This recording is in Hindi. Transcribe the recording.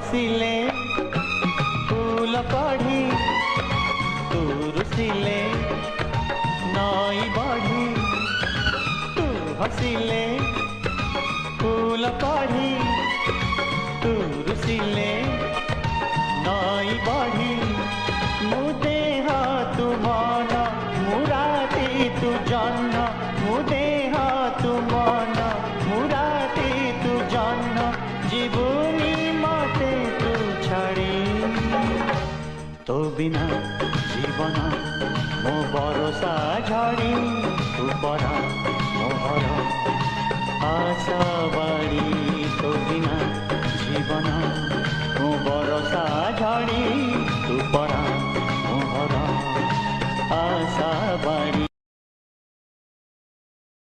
हसिले फूल कढ़ी तू रुसिले नई बढ़ी तू हसिले फूल कढ़ी तू रुसिले नई बढ़ी मुदेह तू मन मुराती तू जन्न मुदेह तू मन मुराती तू जन्न जीवनी मते तू छाड़ी तो बिना जीवन मो भरोसा झाड़ी तू परा मोहर आशा